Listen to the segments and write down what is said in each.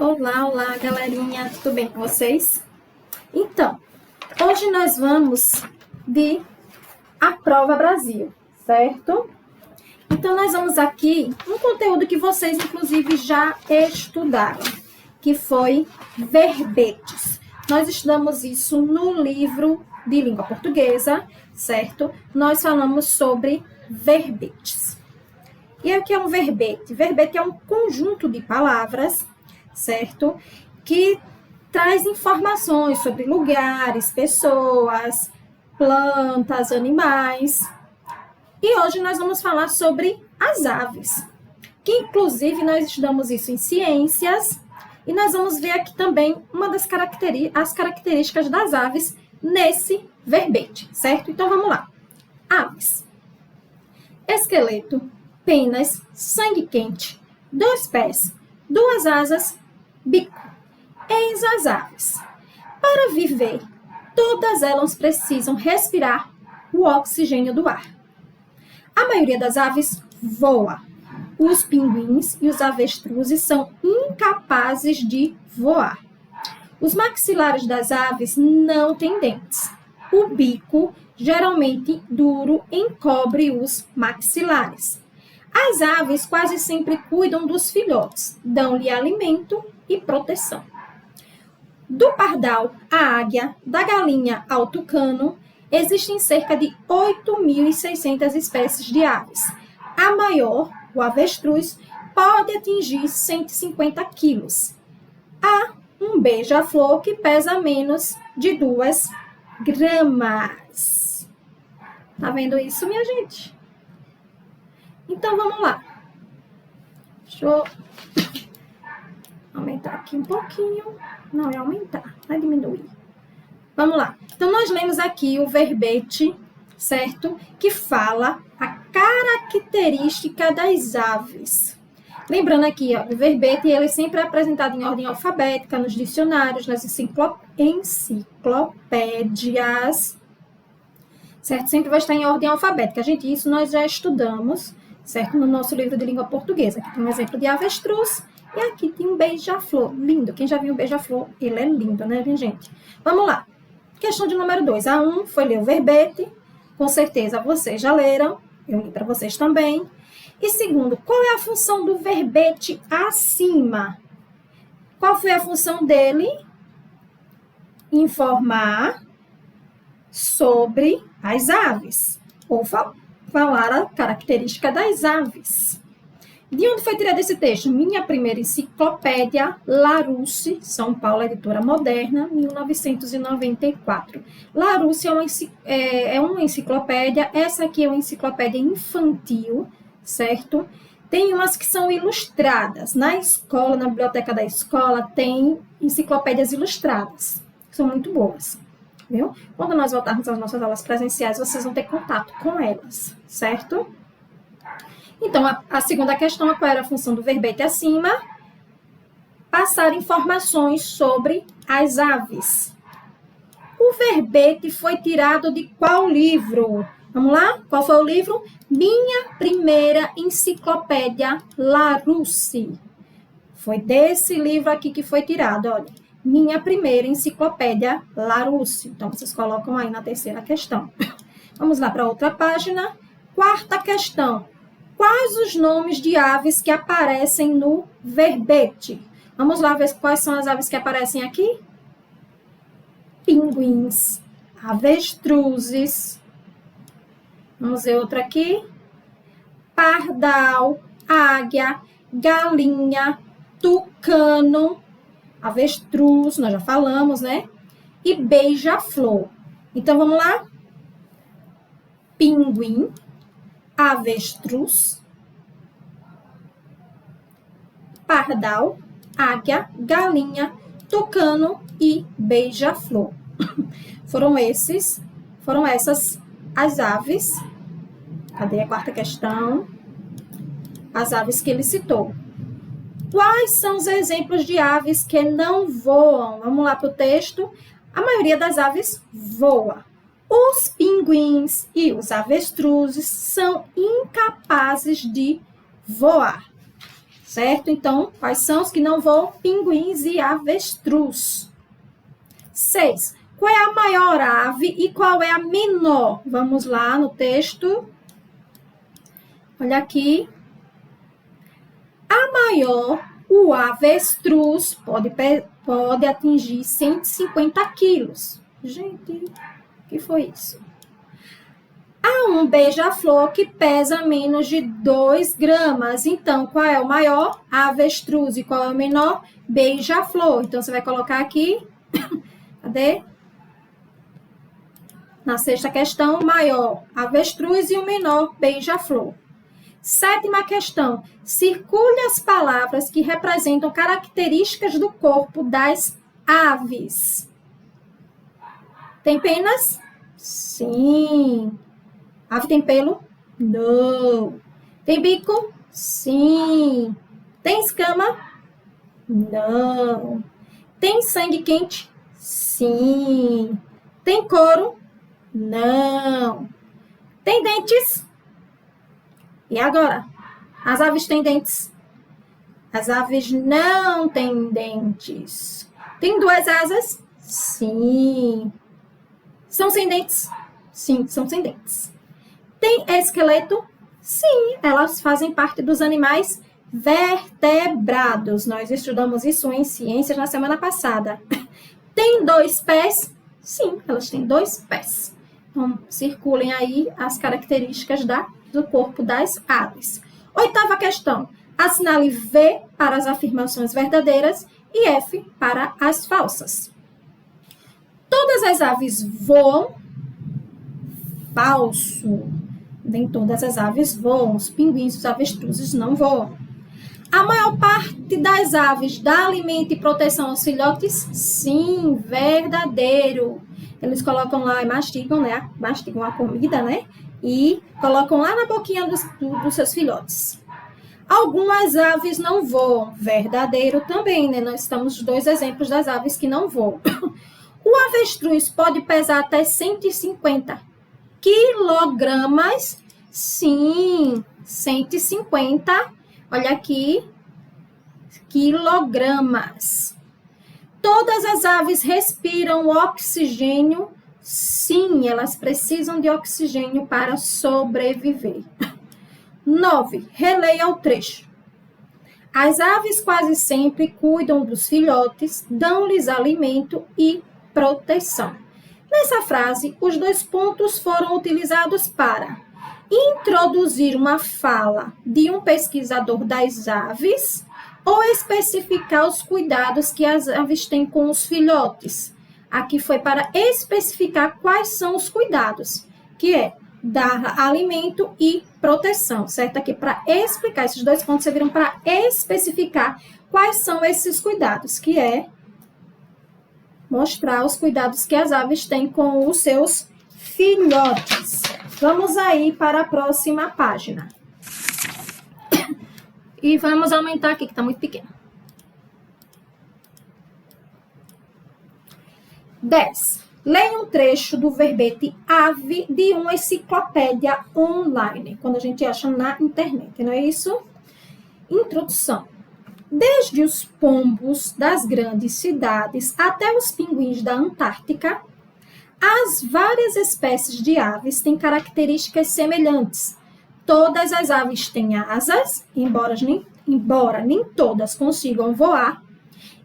Olá, olá, galerinha, tudo bem com vocês? Então, hoje nós vamos de A Prova Brasil, certo? Então, nós vamos aqui um conteúdo que vocês, inclusive, já estudaram, que foi verbetes. Nós estudamos isso no livro de língua portuguesa, certo? Nós falamos sobre verbetes. E aí, o que é um verbete? Verbete é um conjunto de palavras, certo? Que traz informações sobre lugares, pessoas, plantas, animais. E hoje nós vamos falar sobre as aves, que inclusive nós estudamos isso em ciências, e nós vamos ver aqui também as características das aves nesse verbete, certo? Então vamos lá. Aves. Esqueleto, penas, sangue quente, 2 pés, 2 asas, bico. Eis as aves. Para viver, todas elas precisam respirar o oxigênio do ar. A maioria das aves voa. Os pinguins e os avestruzes são incapazes de voar. Os maxilares das aves não têm dentes. O bico, geralmente duro, encobre os maxilares. As aves quase sempre cuidam dos filhotes, dão-lhe alimento e proteção. Do pardal à águia, da galinha ao tucano, existem cerca de 8.600 espécies de aves. A maior, o avestruz, pode atingir 150 quilos. Há um beija-flor que pesa menos de 2 gramas. Tá vendo isso, minha gente? Então, vamos lá. Deixa eu aumentar aqui um pouquinho. Não, é aumentar, não é diminuir. Vamos lá. Então, nós lemos aqui o verbete, certo? Que fala a característica das aves. Lembrando aqui, ó, o verbete, ele sempre é apresentado em ordem alfabética, nos dicionários, nas enciclopédias, certo? Sempre vai estar em ordem alfabética. Gente, isso nós já estudamos, certo? No nosso livro de língua portuguesa. Aqui tem um exemplo de avestruz e aqui tem um beija-flor. Lindo. Quem já viu um beija-flor, ele é lindo, né, gente? Vamos lá. Questão de número 2. A 1 foi ler o verbete. Com certeza vocês já leram. Eu li para vocês também. E segundo, qual é a função do verbete acima? Qual foi a função dele? Informar sobre as aves. Ou falar a característica das aves. De onde foi tirado esse texto? Minha primeira enciclopédia, Larousse, São Paulo, editora moderna, 1994. Larousse é uma enciclopédia, essa aqui é uma enciclopédia infantil, certo? Tem umas que são ilustradas. Na escola, na biblioteca da escola, tem enciclopédias ilustradas, que são muito boas. Viu? Quando nós voltarmos às nossas aulas presenciais, vocês vão ter contato com elas, certo? Então, a segunda questão, qual era a função do verbete acima? Passar informações sobre as aves. O verbete foi tirado de qual livro? Vamos lá? Qual foi o livro? Minha primeira enciclopédia, Larousse. Foi desse livro aqui que foi tirado, olha. Minha primeira enciclopédia, Larousse. Então, vocês colocam aí na terceira questão. Vamos lá para outra página. Quarta questão. Quais os nomes de aves que aparecem no verbete? Vamos lá ver quais são as aves que aparecem aqui? Pinguins, avestruzes. Vamos ver outra aqui. Pardal, águia, galinha, tucano, avestruz, nós já falamos, né? E beija-flor. Então, vamos lá? Pinguim, avestruz, pardal, águia, galinha, tucano e beija-flor. Foram essas as aves. Cadê a quarta questão? As aves que ele citou. Quais são os exemplos de aves que não voam? Vamos lá para o texto. A maioria das aves voa. Os pinguins e os avestruzes são incapazes de voar, certo? Então, quais são os que não voam? Pinguins e avestruz. 6. Qual é a maior ave e qual é a menor? Vamos lá no texto. Olha aqui. A maior, o avestruz, pode atingir 150 quilos. Gente, o que foi isso? Há um beija-flor que pesa menos de 2 gramas. Então, qual é o maior? Avestruz. E qual é o menor? Beija-flor. Então, você vai colocar aqui. Cadê? Na sexta questão, o maior avestruz e o menor beija-flor. Sétima questão. Circule as palavras que representam características do corpo das aves. Tem penas? Sim. Ave tem pelo? Não. Tem bico? Sim. Tem escama? Não. Tem sangue quente? Sim. Tem couro? Não. Tem dentes? E agora? As aves têm dentes? As aves não têm dentes. Tem 2 asas? Sim. São sem dentes? Sim, são sem dentes. Tem esqueleto? Sim, elas fazem parte dos animais vertebrados. Nós estudamos isso em ciências na semana passada. Tem 2 pés? Sim, elas têm 2 pés. Então, circulem aí as características do corpo das aves. 8ª questão. Assinale V para as afirmações verdadeiras e F para as falsas. Todas as aves voam? Falso. Nem todas as aves voam. Os pinguins e os avestruzes não voam. A maior parte das aves dá alimento e proteção aos filhotes? Sim, verdadeiro. Eles colocam lá e mastigam, né? Mastigam a comida, né? E colocam lá na boquinha dos seus filhotes. Algumas aves não voam. Verdadeiro também, né? Nós estamos 2 exemplos das aves que não voam. O avestruz pode pesar até 150 quilogramas. Sim, 150. Olha aqui. Quilogramas. Todas as aves respiram oxigênio? Sim, elas precisam de oxigênio para sobreviver. 9. Releia o trecho. As aves quase sempre cuidam dos filhotes, dão-lhes alimento e proteção. Nessa frase, os 2 pontos foram utilizados para introduzir uma fala de um pesquisador das aves ou especificar os cuidados que as aves têm com os filhotes. Aqui foi para especificar quais são os cuidados, que é dar alimento e proteção, certo? Aqui para explicar, esses 2 pontos serviram para especificar quais são esses cuidados, que é mostrar os cuidados que as aves têm com os seus filhotes. Vamos aí para a próxima página. E vamos aumentar aqui, que está muito pequeno. 10. Leia um trecho do verbete ave de uma enciclopédia online, quando a gente acha na internet, não é isso? Introdução. Desde os pombos das grandes cidades até os pinguins da Antártica, as várias espécies de aves têm características semelhantes. Todas as aves têm asas, embora nem todas consigam voar,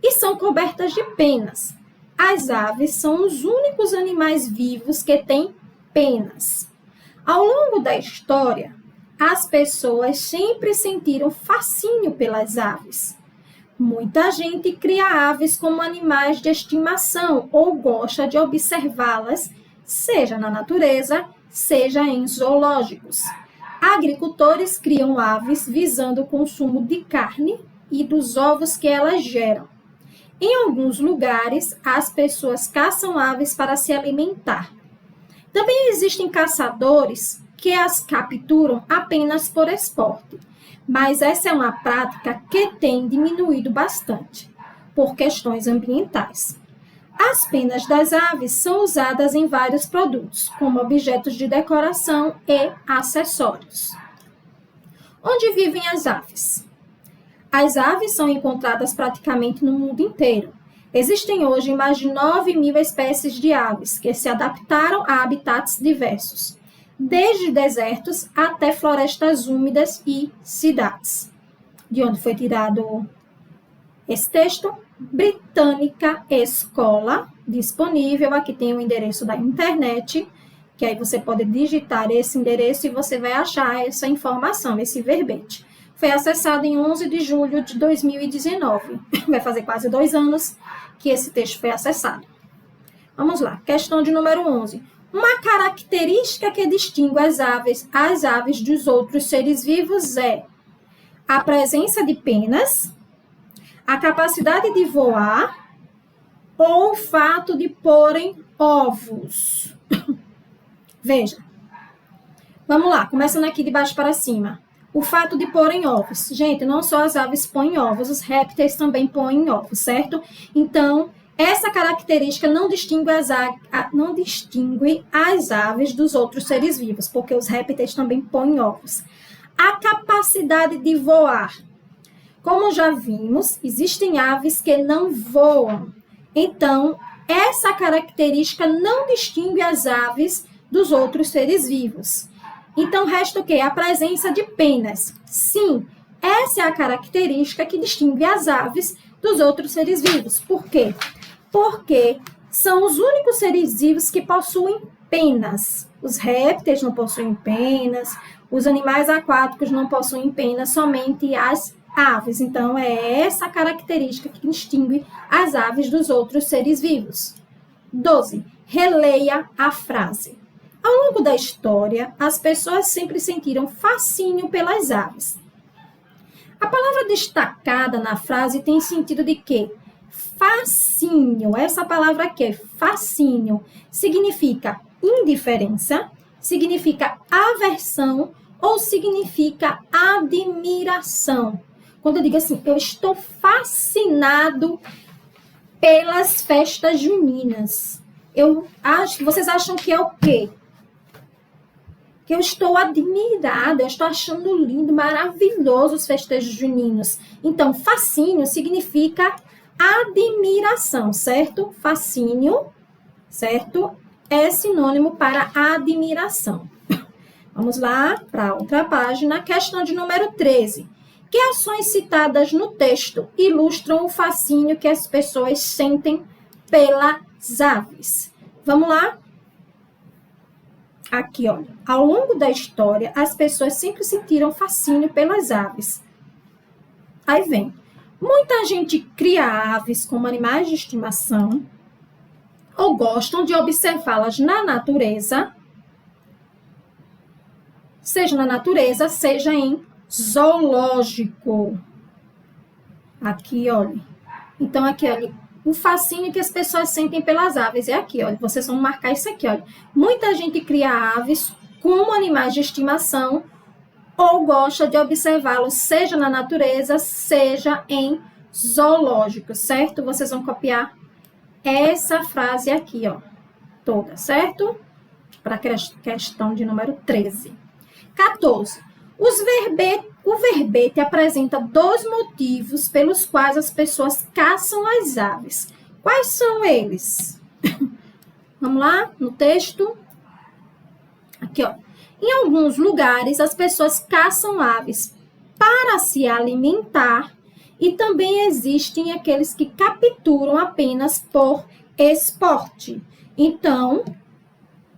e são cobertas de penas. As aves são os únicos animais vivos que têm penas. Ao longo da história, as pessoas sempre sentiram fascínio pelas aves. Muita gente cria aves como animais de estimação ou gosta de observá-las, seja na natureza, seja em zoológicos. Agricultores criam aves visando o consumo de carne e dos ovos que elas geram. Em alguns lugares, as pessoas caçam aves para se alimentar. Também existem caçadores que as capturam apenas por esporte, mas essa é uma prática que tem diminuído bastante, por questões ambientais. As penas das aves são usadas em vários produtos, como objetos de decoração e acessórios. Onde vivem as aves? As aves são encontradas praticamente no mundo inteiro. Existem hoje mais de 9.000 espécies de aves que se adaptaram a habitats diversos, desde desertos até florestas úmidas e cidades. De onde foi tirado esse texto? Britânica Escola, disponível. Aqui tem o endereço da internet, que aí você pode digitar esse endereço e você vai achar essa informação, esse verbete. Foi acessado em 11 de julho de 2019. Vai fazer quase 2 anos que esse texto foi acessado. Vamos lá, questão de número 11. Uma característica que distingue as aves dos outros seres vivos é a presença de penas, a capacidade de voar ou o fato de porem ovos. Veja. Vamos lá, começando aqui de baixo para cima. O fato de porem ovos. Gente, não só as aves põem ovos, os répteis também põem ovos, certo? Então, essa característica não distingue as aves dos outros seres vivos, porque os répteis também põem ovos. A capacidade de voar. Como já vimos, existem aves que não voam. Então, essa característica não distingue as aves dos outros seres vivos. Então, resta o quê? A presença de penas. Sim, essa é a característica que distingue as aves dos outros seres vivos. Por quê? Porque são os únicos seres vivos que possuem penas. Os répteis não possuem penas, os animais aquáticos não possuem penas, somente as aves. Então, é essa característica que distingue as aves dos outros seres vivos. 12. Releia a frase. Ao longo da história, as pessoas sempre sentiram fascínio pelas aves. A palavra destacada na frase tem sentido de quê? Fascínio. Essa palavra aqui, fascínio, significa indiferença, significa aversão ou significa admiração. Quando eu digo assim, eu estou fascinado pelas festas juninas. Vocês acham que é o quê? Que eu estou admirada, eu estou achando lindo, maravilhoso os festejos juninos. Então, fascínio significa admiração, certo? Fascínio, certo? É sinônimo para admiração. Vamos lá para outra página, questão de número 13. Que ações citadas no texto ilustram o fascínio que as pessoas sentem pelas aves? Vamos lá? Aqui, olha. Ao longo da história, as pessoas sempre sentiram fascínio pelas aves. Aí vem. Muita gente cria aves como animais de estimação ou gostam de observá-las na natureza, seja em zoológico. Aqui, olha. Então, aqui, olha. O fascínio que as pessoas sentem pelas aves é aqui, olha. Vocês vão marcar isso aqui, olha. Muita gente cria aves como animais de estimação ou gosta de observá-los, seja na natureza, seja em zoológico, certo? Vocês vão copiar essa frase aqui, ó, toda, certo? Para a questão de número 13. 14. O verbete apresenta 2 motivos pelos quais as pessoas caçam as aves. Quais são eles? Vamos lá, no texto. Aqui, ó. Em alguns lugares, as pessoas caçam aves para se alimentar e também existem aqueles que capturam apenas por esporte. Então,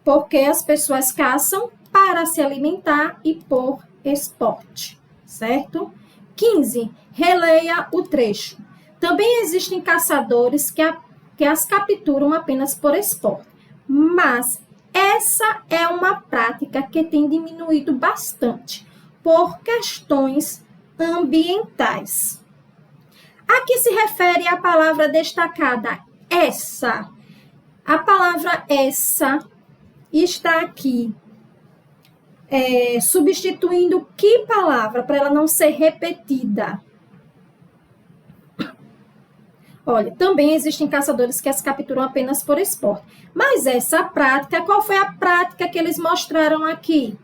porque as pessoas caçam para se alimentar e por esporte, certo? 15. Releia o trecho. Também existem caçadores que as capturam apenas por esporte, mas essa é uma prática que tem diminuído bastante por questões ambientais. A que se refere a palavra destacada? Essa. A palavra essa está aqui substituindo que palavra para ela não ser repetida? Olha, também existem caçadores que as capturam apenas por esporte. Mas essa prática, qual foi a prática que eles mostraram aqui?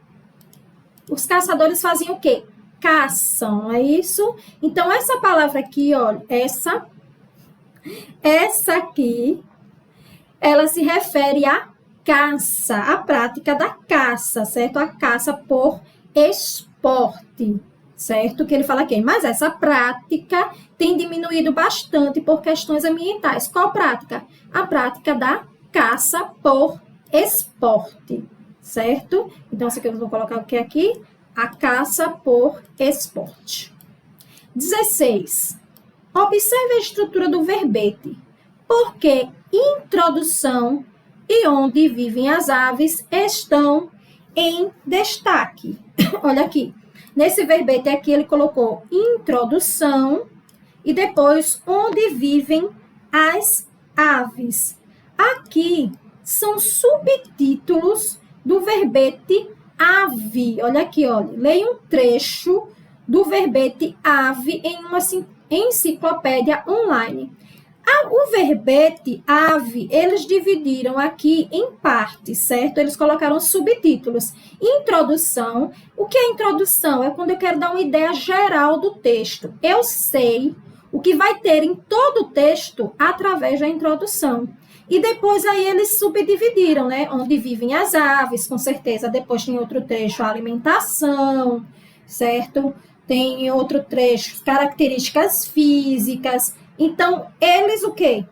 Os caçadores faziam o quê? caçam, é isso? Então, essa palavra aqui, olha, essa aqui, ela se refere à caça, à prática da caça, certo? A caça por esporte, certo? Que ele fala aqui, mas essa prática tem diminuído bastante por questões ambientais. Qual prática? A prática da caça por esporte, certo? Então, isso aqui eu vou colocar o que aqui? A caça por esporte. 16. Observe a estrutura do verbete. Porque introdução e onde vivem as aves estão em destaque. Olha aqui. Nesse verbete aqui ele colocou introdução e depois onde vivem as aves. Aqui são subtítulos do verbete ave. Olha aqui, olha. Leia um trecho do verbete ave em uma enciclopédia online. O verbete ave, eles dividiram aqui em partes, certo? Eles colocaram subtítulos. Introdução. O que é introdução? É quando eu quero dar uma ideia geral do texto. Eu sei o que vai ter em todo o texto através da introdução. E depois aí eles subdividiram, né? Onde vivem as aves, com certeza. Depois tem outro trecho, a alimentação, certo? Tem outro trecho, características físicas. Então, eles o quê?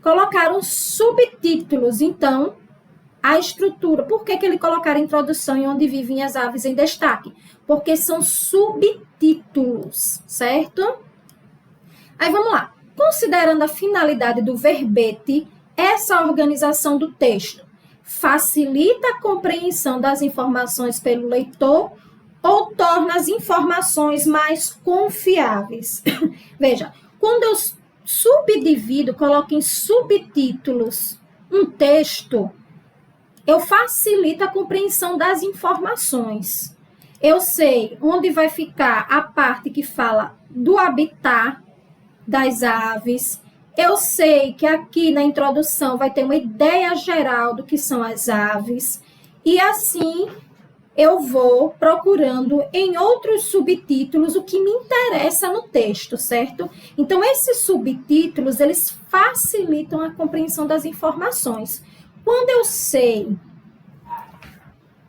Colocaram subtítulos. Então, a estrutura. Por que ele colocaram introdução e onde vivem as aves em destaque? Porque são subtítulos, certo? Aí, vamos lá. Considerando a finalidade do verbete, essa organização do texto facilita a compreensão das informações pelo leitor ou torna as informações mais confiáveis? Veja, quando eu subdivido, coloco em subtítulos um texto, eu facilito a compreensão das informações. Eu sei onde vai ficar a parte que fala do habitat das aves. Eu sei que aqui na introdução vai ter uma ideia geral do que são as aves. E assim eu vou procurando em outros subtítulos o que me interessa no texto, certo? Então, esses subtítulos, eles facilitam a compreensão das informações. Quando eu sei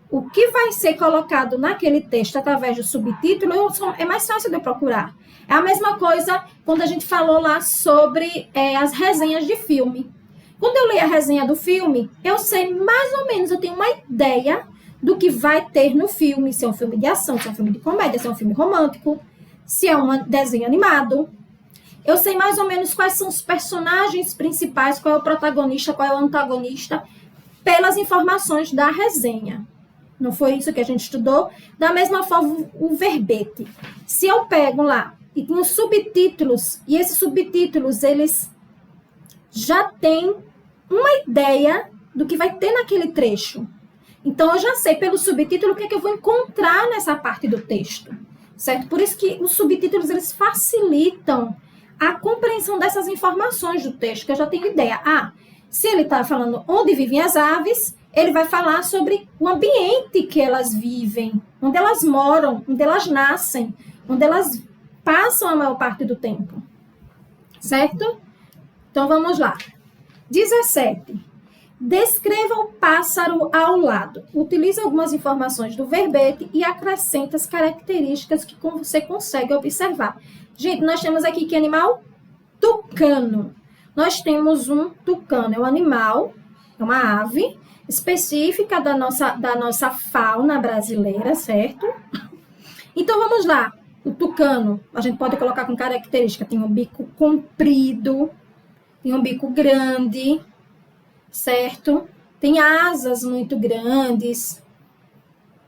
o que vai ser colocado naquele texto através do subtítulo, é mais fácil de eu procurar. É a mesma coisa quando a gente falou lá sobre as resenhas de filme. Quando eu leio a resenha do filme, eu sei mais ou menos, eu tenho uma ideia do que vai ter no filme, se é um filme de ação, se é um filme de comédia, se é um filme romântico, se é um desenho animado. Eu sei mais ou menos quais são os personagens principais, qual é o protagonista, qual é o antagonista, pelas informações da resenha. Não foi isso que a gente estudou? Da mesma forma, o verbete. Se eu pego lá e tenho subtítulos, e esses subtítulos, eles já têm uma ideia do que vai ter naquele trecho. Então, eu já sei pelo subtítulo o que é que eu vou encontrar nessa parte do texto, certo? Por isso que os subtítulos, eles facilitam a compreensão dessas informações do texto, que eu já tenho ideia. Se ele está falando onde vivem as aves, ele vai falar sobre o ambiente que elas vivem, onde elas moram, onde elas nascem, onde elas passam a maior parte do tempo, certo? Então, vamos lá. 17. Descreva o pássaro ao lado. Utilize algumas informações do verbete e acrescenta as características que você consegue observar. Gente, nós temos aqui que animal? Tucano. Nós temos um tucano, é um animal, é uma ave específica da nossa fauna brasileira, certo? Então, vamos lá. O tucano, a gente pode colocar com característica, tem um bico comprido, tem um bico grande, certo? Tem asas muito grandes.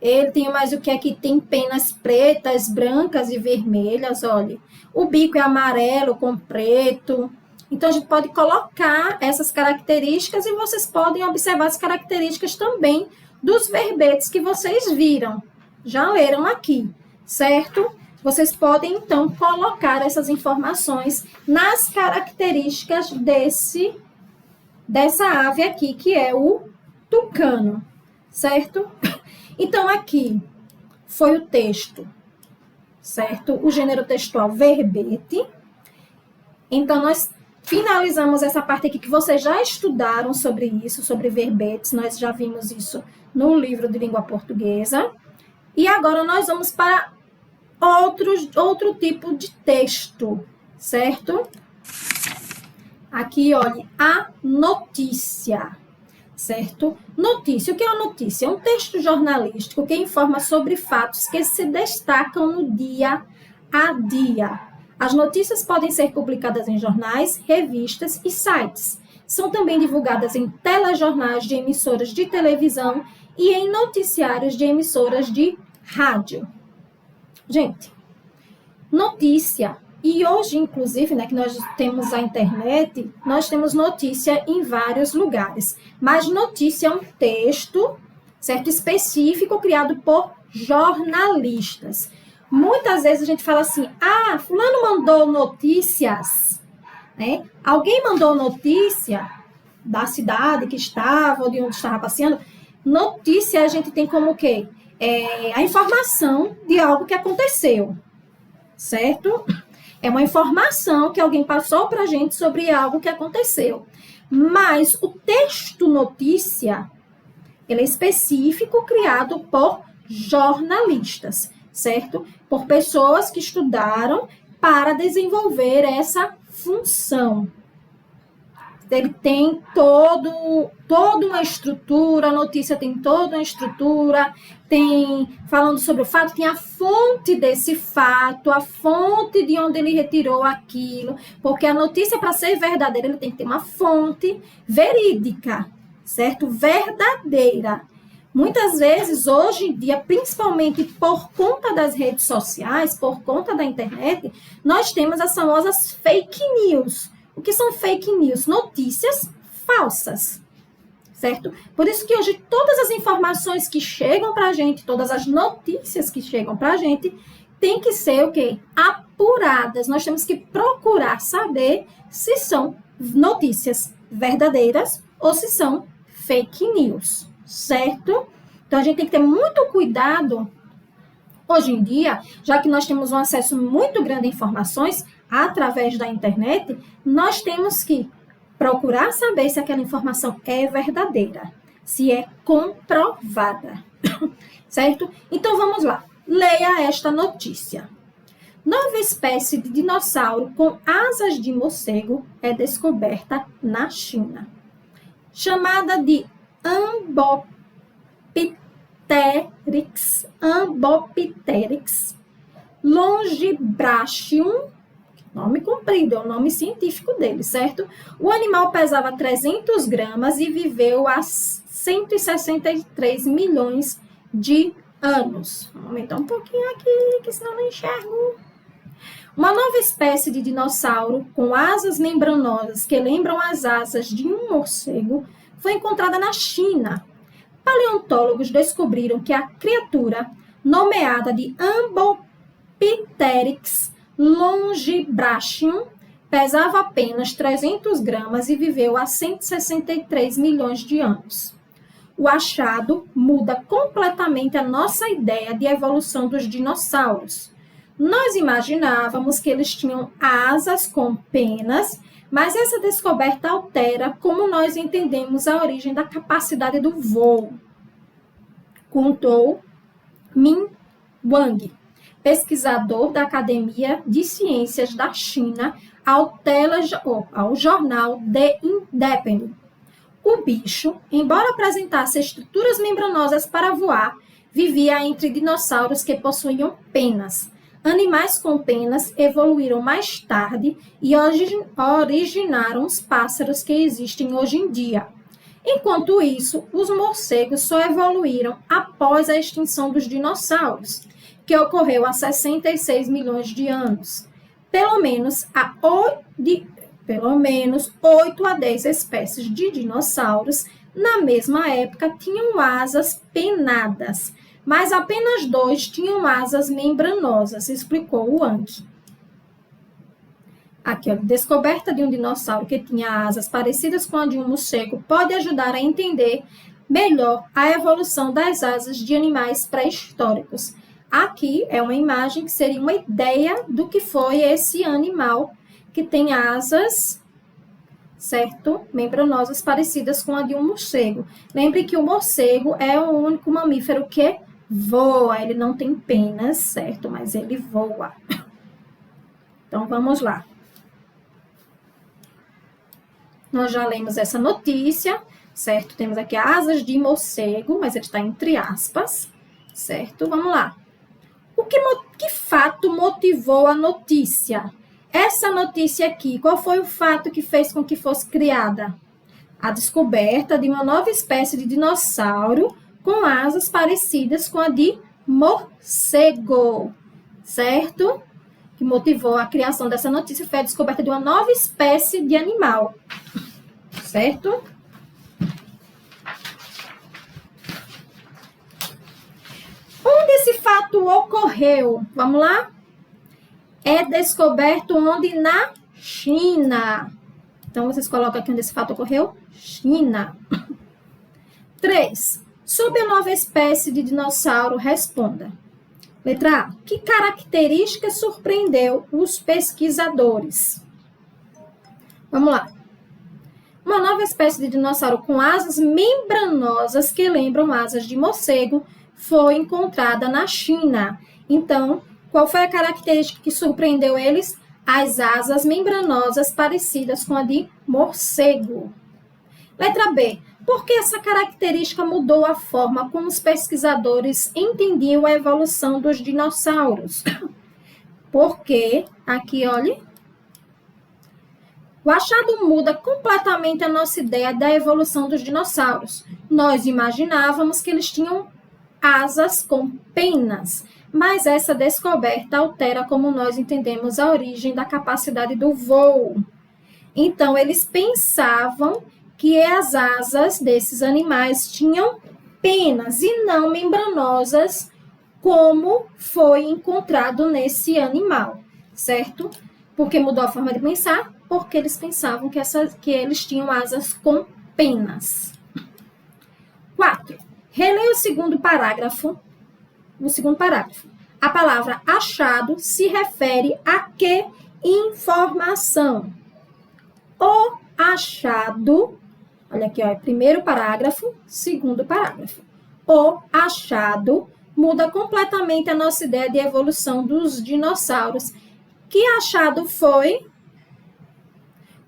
Ele tem mais o que aqui? Tem penas pretas, brancas e vermelhas, olha. O bico é amarelo com preto. Então, a gente pode colocar essas características e vocês podem observar as características também dos verbetes que vocês viram. Já leram aqui, certo? Vocês podem, então, colocar essas informações nas características dessa ave aqui, que é o tucano, certo? Então, aqui foi o texto certo? O gênero textual verbete. Então, nós finalizamos essa parte aqui que vocês já estudaram sobre isso, sobre verbetes. Nós já vimos isso no livro de língua portuguesa. E agora nós vamos para outro tipo de texto, certo? Aqui, olhe, a notícia, certo? Notícia, o que é uma notícia? É um texto jornalístico que informa sobre fatos que se destacam no dia a dia. As notícias podem ser publicadas em jornais, revistas e sites. São também divulgadas em telejornais de emissoras de televisão e em noticiários de emissoras de rádio. Gente, notícia. E hoje, inclusive, né, que nós temos a internet, nós temos notícia em vários lugares. Mas notícia é um texto, certo, específico, criado por jornalistas. Muitas vezes a gente fala assim, fulano mandou notícias, né? Alguém mandou notícia da cidade que estava, ou de onde estava passeando. Notícia a gente tem como o quê? A informação de algo que aconteceu, certo? É uma informação que alguém passou para a gente sobre algo que aconteceu. Mas o texto notícia, ele é específico, criado por jornalistas, certo? Por pessoas que estudaram para desenvolver essa função. Ele tem toda uma estrutura, a notícia tem toda uma estrutura, tem, falando sobre o fato, tem a fonte desse fato, a fonte de onde ele retirou aquilo, porque a notícia, para ser verdadeira, ele tem que ter uma fonte verídica, certo? Verdadeira. Muitas vezes, hoje em dia, principalmente por conta das redes sociais, por conta da internet, nós temos as famosas fake news. O que são fake news? Notícias falsas, certo? Por isso que hoje todas as informações que chegam para a gente, todas as notícias que chegam para a gente, tem que ser o quê? Apuradas. Nós temos que procurar saber se são notícias verdadeiras ou se são fake news, certo? Então, a gente tem que ter muito cuidado hoje em dia, já que nós temos um acesso muito grande a informações através da internet, nós temos que procurar saber se aquela informação é verdadeira, se é comprovada, certo? Então, vamos lá. Leia esta notícia. Nova espécie de dinossauro com asas de morcego é descoberta na China. Chamada de Ambopteryx longibrachium, nome comprido, é o nome científico dele, certo? O animal pesava 300 gramas e viveu há 163 milhões de anos. Vou aumentar um pouquinho aqui, que senão não enxergo. Uma nova espécie de dinossauro com asas membranosas que lembram as asas de um morcego foi encontrada na China. Paleontólogos descobriram que a criatura, nomeada de Ambopteryx longibrachium, pesava apenas 300 gramas e viveu há 163 milhões de anos. O achado muda completamente a nossa ideia de evolução dos dinossauros. Nós imaginávamos que eles tinham asas com penas, mas essa descoberta altera como nós entendemos a origem da capacidade do voo, contou Min Wang, pesquisador da Academia de Ciências da China, ao jornal The Independent. O bicho, embora apresentasse estruturas membranosas para voar, vivia entre dinossauros que possuíam penas. Animais com penas evoluíram mais tarde e originaram os pássaros que existem hoje em dia. Enquanto isso, os morcegos só evoluíram após a extinção dos dinossauros, que ocorreu há 66 milhões de anos. Pelo menos 8 a 10 espécies de dinossauros, na mesma época, tinham asas penadas, mas apenas 2 tinham asas membranosas, explicou Wang. Aqui, a descoberta de um dinossauro que tinha asas parecidas com a de um morcego pode ajudar a entender melhor a evolução das asas de animais pré-históricos. aqui é uma imagem que seria uma ideia do que foi esse animal que tem asas, certo? Membranosas parecidas com a de um morcego. Lembre que o morcego é o único mamífero que voa. Ele não tem penas, certo? Mas ele voa. Então, vamos lá. Nós já lemos essa notícia, certo? Temos aqui asas de morcego, mas ele está entre aspas, certo? Vamos lá. Que fato motivou a notícia? Essa notícia aqui, qual foi o fato que fez com que fosse criada? A descoberta de uma nova espécie de dinossauro com asas parecidas com a de morcego, certo? Que motivou a criação dessa notícia foi a descoberta de uma nova espécie de animal, certo? Onde esse fato ocorreu? Vamos lá? É descoberto onde? Na China. Então, vocês colocam aqui onde esse fato ocorreu? China. 3. Sobre a nova espécie de dinossauro, responda. Letra A. Que característica surpreendeu os pesquisadores? Vamos lá. Uma nova espécie de dinossauro com asas membranosas que lembram asas de morcego foi encontrada na China. Então, qual foi a característica que surpreendeu eles? As asas membranosas parecidas com a de morcego. Letra B. Por que essa característica mudou a forma como os pesquisadores entendiam a evolução dos dinossauros? Porque, aqui, olhe, o achado muda completamente a nossa ideia da evolução dos dinossauros. Nós imaginávamos que eles tinham asas com penas, mas essa descoberta altera como nós entendemos a origem da capacidade do voo. Então, eles pensavam que as asas desses animais tinham penas e não membranosas, como foi encontrado nesse animal, certo? Porque mudou a forma de pensar, porque eles pensavam que eles tinham asas com penas. 4. Releia o segundo parágrafo. A palavra achado se refere a que informação? O achado, olha aqui, ó, primeiro parágrafo, segundo parágrafo. O achado muda completamente a nossa ideia de evolução dos dinossauros. Que achado foi?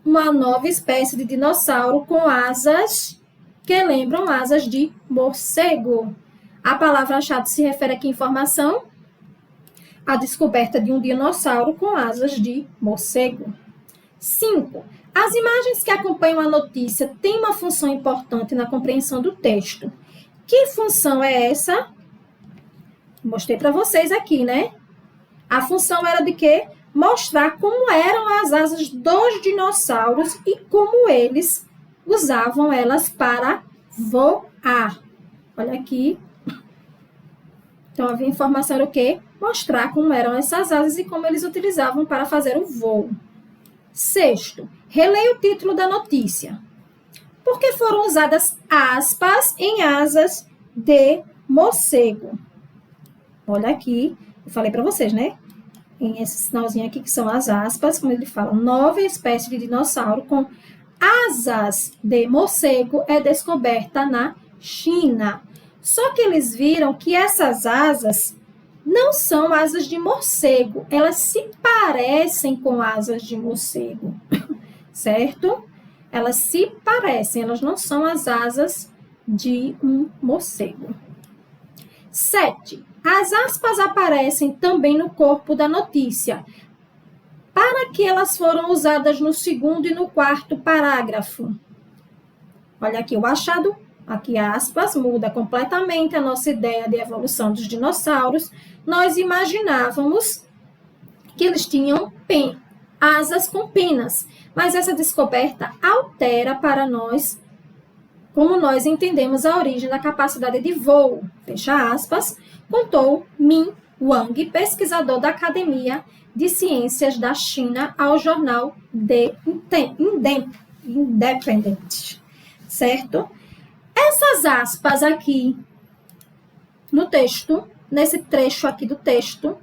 Uma nova espécie de dinossauro com asas que lembram asas de morcego. A palavra achado se refere a que informação? A descoberta de um dinossauro com asas de morcego. 5. As imagens que acompanham a notícia têm uma função importante na compreensão do texto. Que função é essa? Mostrei para vocês aqui, né? A função era de quê? Mostrar como eram as asas dos dinossauros e como eles usavam elas para voar. Olha aqui. Então, a informação era o quê? Mostrar como eram essas asas e como eles utilizavam para fazer o voo. 6. Releia o título da notícia. Por que foram usadas aspas em asas de morcego? Olha aqui, eu falei para vocês, né? Em esse sinalzinho aqui, que são as aspas, como ele fala, nova espécie de dinossauro com asas de morcego é descoberta na China. Só que eles viram que essas asas não são asas de morcego, elas se parecem com asas de morcego, certo? Elas se parecem, elas não são as asas de um morcego. 7. As aspas aparecem também no corpo da notícia. Para que elas foram usadas no segundo e no quarto parágrafo? Olha aqui o achado, aqui aspas, muda completamente a nossa ideia de evolução dos dinossauros. Nós imaginávamos que eles tinham asas com penas, mas essa descoberta altera para nós como nós entendemos a origem da capacidade de voo. Fecha aspas, contou Min Wang, pesquisador da Academia de Ciências da China, ao jornal The Independent, certo? Essas aspas aqui no texto nesse trecho aqui do texto,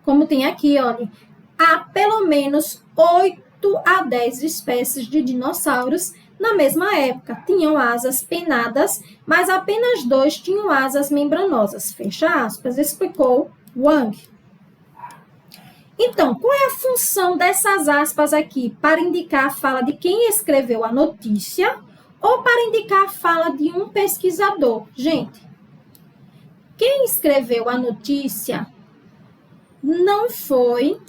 como tem aqui, olha, há pelo menos 8 a 10 espécies de dinossauros na mesma época. Tinham asas pennadas, mas apenas 2 tinham asas membranosas. Fecha aspas, explicou Wang. Então, qual é a função dessas aspas aqui? Para indicar a fala de quem escreveu a notícia ou para indicar a fala de um pesquisador? Gente, quem escreveu a notícia não foi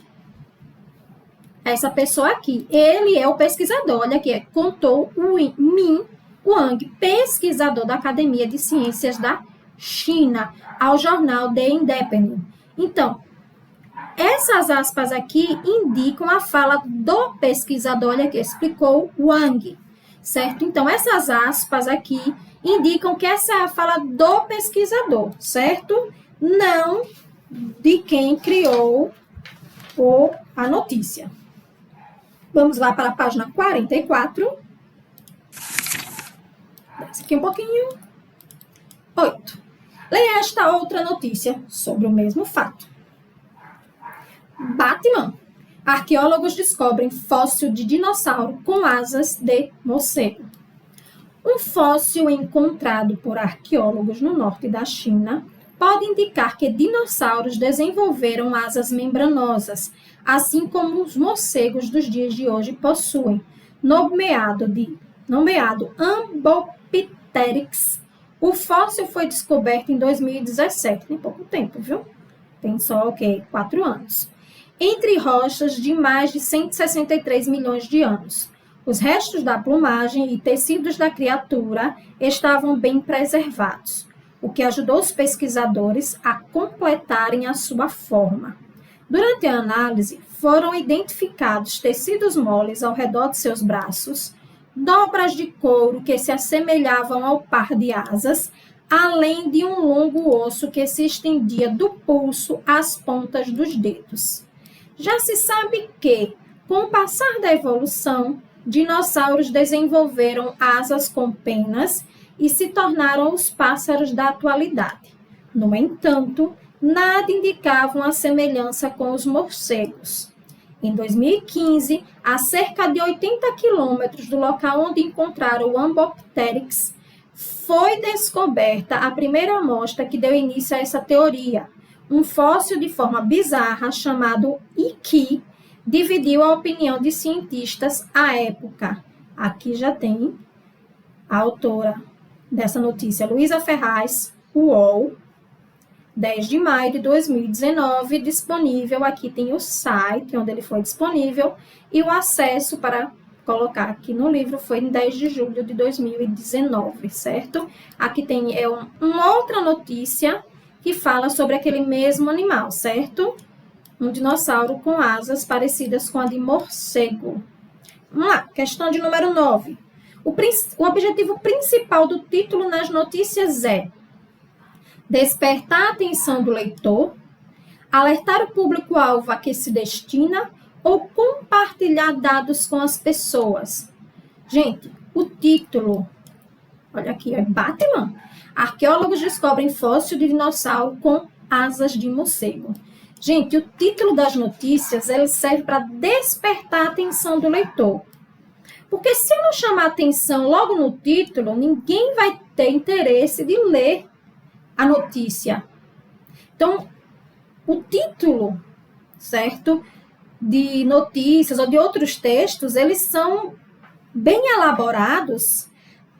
essa pessoa aqui. Ele é o pesquisador. Olha aqui, contou Min Wang, pesquisador da Academia de Ciências da China, ao jornal The Independent. Então, essas aspas aqui indicam a fala do pesquisador, olha aqui, explicou Wang, certo? Então, essas aspas aqui indicam que essa é a fala do pesquisador, certo? Não de quem criou a notícia. Vamos lá para a página 44. Desce aqui um pouquinho. 8. Leia esta outra notícia sobre o mesmo fato. Batman. Arqueólogos descobrem fóssil de dinossauro com asas de morcego. Um fóssil encontrado por arqueólogos no norte da China pode indicar que dinossauros desenvolveram asas membranosas, assim como os morcegos dos dias de hoje possuem, nomeado Ambopteryx. O fóssil foi descoberto em 2017, tem pouco tempo, viu? Tem só, 4 anos. Entre rochas de mais de 163 milhões de anos. Os restos da plumagem e tecidos da criatura estavam bem preservados, o que ajudou os pesquisadores a completarem a sua forma. Durante a análise, foram identificados tecidos moles ao redor de seus braços, dobras de couro que se assemelhavam ao par de asas, além de um longo osso que se estendia do pulso às pontas dos dedos. Já se sabe que, com o passar da evolução, dinossauros desenvolveram asas com penas e se tornaram os pássaros da atualidade. No entanto, nada indicava uma semelhança com os morcegos. Em 2015, a cerca de 80 quilômetros do local onde encontraram o Ambopteryx, foi descoberta a primeira amostra que deu início a essa teoria. Um fóssil de forma bizarra, chamado Iki, dividiu a opinião de cientistas à época. Aqui já tem a autora dessa notícia, Luísa Ferraz, UOL, 10 de maio de 2019, disponível. Aqui tem o site onde ele foi disponível e o acesso para colocar aqui no livro foi em 10 de julho de 2019, certo? Aqui tem uma outra notícia que fala sobre aquele mesmo animal, certo? Um dinossauro com asas parecidas com a de morcego. Vamos lá, questão de número 9. O objetivo principal do título nas notícias é despertar a atenção do leitor, alertar o público-alvo a que se destina ou compartilhar dados com as pessoas. Gente, o título, olha aqui, é Batman. Arqueólogos descobrem fóssil de dinossauro com asas de morcego. Gente, o título das notícias ele serve para despertar a atenção do leitor. Porque se eu não chamar atenção logo no título, ninguém vai ter interesse de ler a notícia. Então, o título, certo, de notícias ou de outros textos, eles são bem elaborados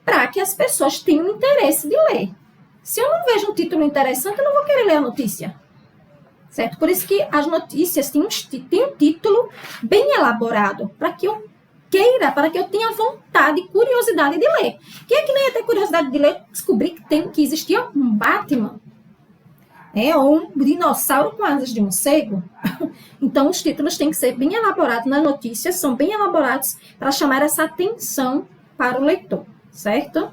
para que as pessoas tenham interesse de ler. Se eu não vejo um título interessante, eu não vou querer ler a notícia. Certo? Por isso que as notícias têm um título bem elaborado, para que eu queira, para que eu tenha vontade e curiosidade de ler. Quem é que nem ia ter curiosidade de ler, descobrir que existia um Batman? Ou um dinossauro com asas de morcego? Então, os títulos têm que ser bem elaborados nas notícias, são bem elaborados para chamar essa atenção para o leitor, certo?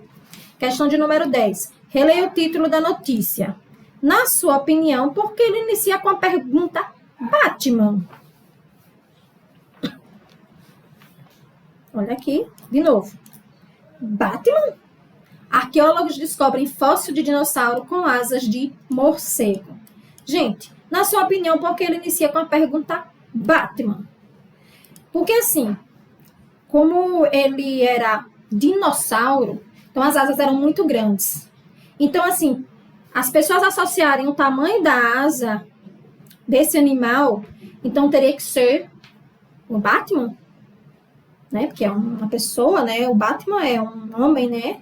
Questão de número 10. Releia o título da notícia. Na sua opinião, por que ele inicia com a pergunta Batman? Olha aqui, de novo. Batman? Arqueólogos descobrem fóssil de dinossauro com asas de morcego. Gente, na sua opinião, por que ele inicia com a pergunta Batman? Porque assim, como ele era dinossauro, então as asas eram muito grandes. Então, assim, as pessoas associarem o tamanho da asa desse animal, então teria que ser o Batman, né? Porque é uma pessoa, né? O Batman é um homem, né?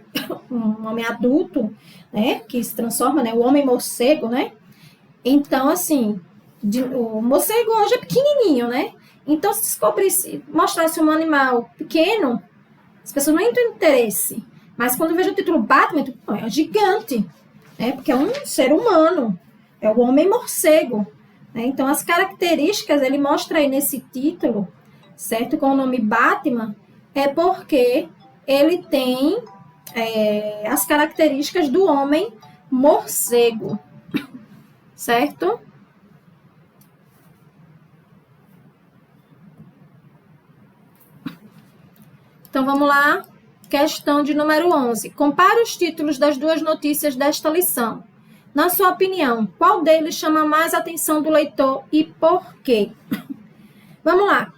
Um homem adulto, né? Que se transforma, né? O homem morcego, né? Então, assim, o morcego hoje é pequenininho, né? Então, se descobrisse, mostrasse um animal pequeno, as pessoas não têm interesse. Mas quando vejo o título Batman, é um gigante, né? Porque é um ser humano, é o homem morcego, né? Então, as características, ele mostra aí nesse título, certo? Com o nome Batman, é porque ele tem as características do homem morcego, certo? Então, vamos lá. Questão de número 11. Compare os títulos das duas notícias desta lição. Na sua opinião, qual deles chama mais a atenção do leitor e por quê? Vamos lá.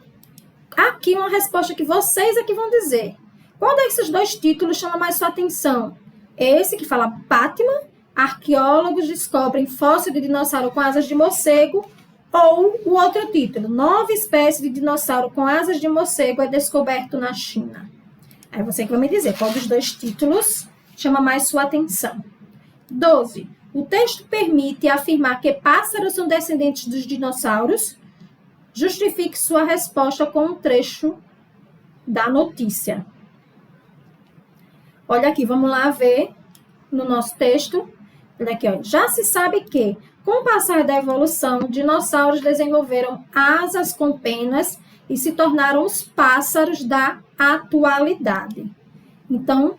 Aqui uma resposta que vocês aqui vão dizer. Qual desses dois títulos chama mais sua atenção? Esse que fala Batman, arqueólogos descobrem fóssil de dinossauro com asas de morcego, ou o outro título, nova espécie de dinossauro com asas de morcego é descoberto na China. Aí você que vai me dizer qual dos dois títulos chama mais sua atenção. 12. O texto permite afirmar que pássaros são descendentes dos dinossauros. Justifique sua resposta com um trecho da notícia. Olha aqui, vamos lá ver no nosso texto. Olha aqui, ó. Já se sabe que, com o passar da evolução, dinossauros desenvolveram asas com penas e se tornaram os pássaros da atualidade. Então,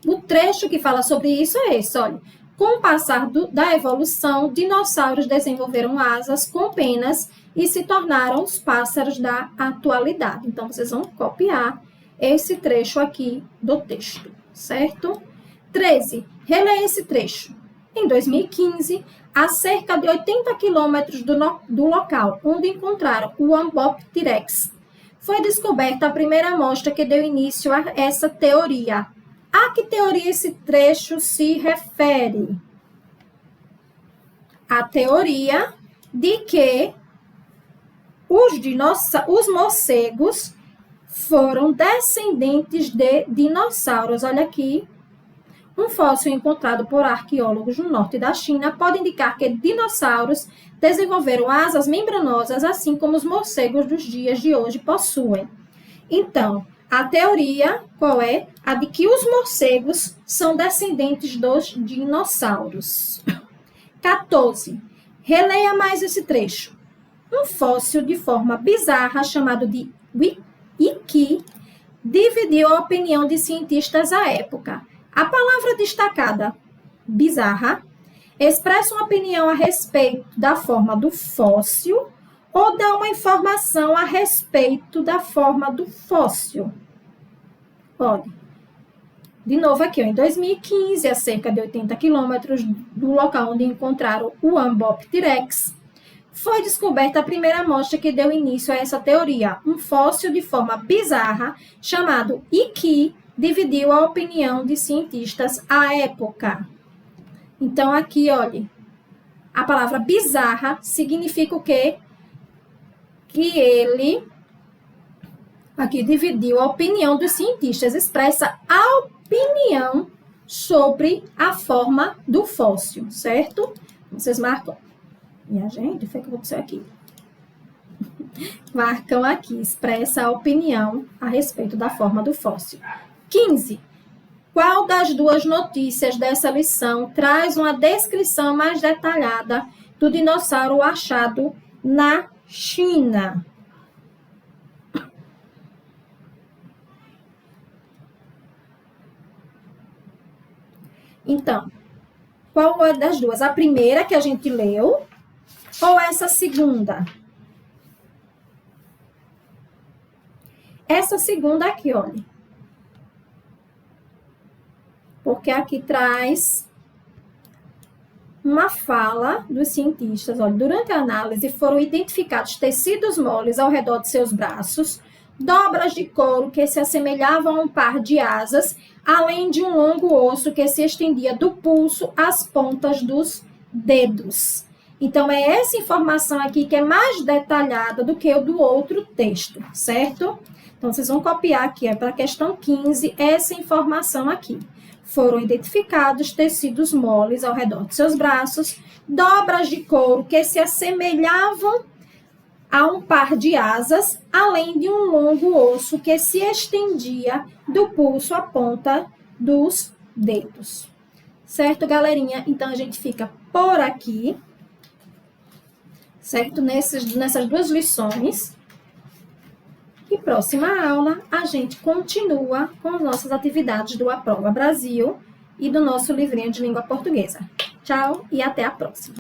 o trecho que fala sobre isso é esse, olha. Com o passar da evolução, dinossauros desenvolveram asas com penas e se tornaram os pássaros da atualidade. Então, vocês vão copiar esse trecho aqui do texto, certo? 13. Releia esse trecho. Em 2015, a cerca de 80 quilômetros do local onde encontraram o Ambopteryx, foi descoberta a primeira amostra que deu início a essa teoria. A que teoria esse trecho se refere? A teoria de que os morcegos foram descendentes de dinossauros. Olha aqui. Um fóssil encontrado por arqueólogos no norte da China pode indicar que dinossauros desenvolveram asas membranosas, assim como os morcegos dos dias de hoje possuem. Então, a teoria, qual é? A de que os morcegos são descendentes dos dinossauros. 14. Releia mais esse trecho. Um fóssil de forma bizarra, chamado de Iki, dividiu a opinião de cientistas à época. A palavra destacada, bizarra, expressa uma opinião a respeito da forma do fóssil ou dá uma informação a respeito da forma do fóssil. Olha, de novo aqui, em 2015, a cerca de 80 quilômetros do local onde encontraram o Ambopteryx, foi descoberta a primeira amostra que deu início a essa teoria. Um fóssil de forma bizarra, chamado Iki, dividiu a opinião de cientistas à época. Então, aqui, olha, a palavra bizarra significa o quê? Que ele, aqui, dividiu a opinião dos cientistas, expressa a opinião sobre a forma do fóssil, certo? Vocês marcam. Minha gente, foi que aconteceu aqui. Marcam aqui, expressa a opinião a respeito da forma do fóssil. 15. Qual das duas notícias dessa lição traz uma descrição mais detalhada do dinossauro achado na China? Então, qual é das duas? A primeira que a gente leu ou essa segunda? Essa segunda aqui, olha. Porque aqui traz uma fala dos cientistas. Olha, durante a análise foram identificados tecidos moles ao redor de seus braços, dobras de couro que se assemelhavam a um par de asas, além de um longo osso que se estendia do pulso às pontas dos dedos. Então, é essa informação aqui que é mais detalhada do que o do outro texto, certo? Então, vocês vão copiar aqui, para a questão 15, essa informação aqui. Foram identificados tecidos moles ao redor de seus braços, dobras de couro que se assemelhavam a um par de asas, além de um longo osso que se estendia do pulso à ponta dos dedos. Certo, galerinha? Então, a gente fica por aqui, certo? Nessas duas lições. E próxima aula, a gente continua com as nossas atividades do Aprova Brasil e do nosso livrinho de língua portuguesa. Tchau e até a próxima!